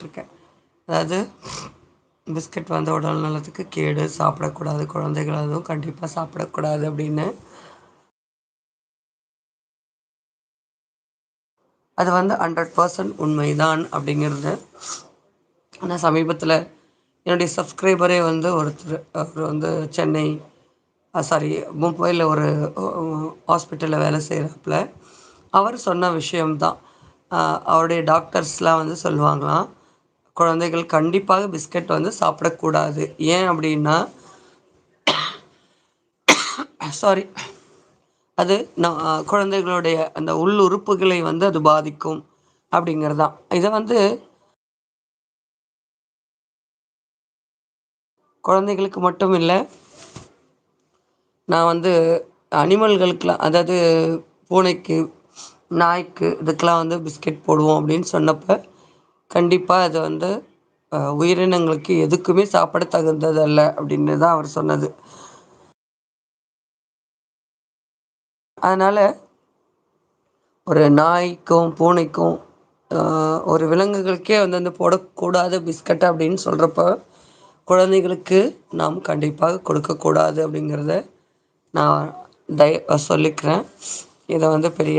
இருக்கேன். அதாவது பிஸ்கட் வந்து உடல் நலத்துக்கு கேடு, சாப்பிடக்கூடாது, குழந்தைகள் அதுவும் கண்டிப்பா சாப்பிடக்கூடாது அப்படின்னு. அது வந்து 100% உண்மைதான் அப்படிங்கிறது. ஆனா சமீபத்தில என்னுடைய சப்ஸ்கிரைபரே வந்து ஒருத்தர், அவர் வந்து சென்னை சாரி மும்பையில ஒரு ஹாஸ்பிட்டல்ல வேலை செய்கிறாப்புல. அவர் சொன்ன விஷயம் தான். அவருடைய டாக்டர்ஸ்லாம் வந்து சொல்லுவாங்களாம், குழந்தைகள் கண்டிப்பாக பிஸ்கட் வந்து சாப்பிடக்கூடாது. ஏன் அப்படின்னா, சாரி, அது குழந்தைகளுடைய அந்த உள்ளுறுப்புகளை வந்து அது பாதிக்கும் அப்படிங்கிறது தான். இத வந்து குழந்தைகளுக்கு மட்டும் இல்ல, நான் வந்து அனிமல்களுக்குலாம், அதாவது பூனைக்கு, நாய்க்கு இதுக்கெல்லாம் வந்து பிஸ்கட் போடுவோம் அப்படின்னு சொன்னப்ப, கண்டிப்பா அது வந்து உயிரினங்களுக்கு எதுக்குமே சாப்பிட தகுந்ததல்ல அப்படின்னு தான் அவர் சொன்னது. அதனால ஒரு நாய்க்கும், பூனைக்கும், அ ஒரு விலங்குகளுக்கே வந்து அந்த போடக்கூடாத பிஸ்கட் அப்படின்னு சொல்றப்ப, குழந்தைகளுக்கு நாம் கண்டிப்பாக கொடுக்கக்கூடாது அப்படிங்கிறத நான் சொல்லிக்கிறேன். இத வந்து பெரிய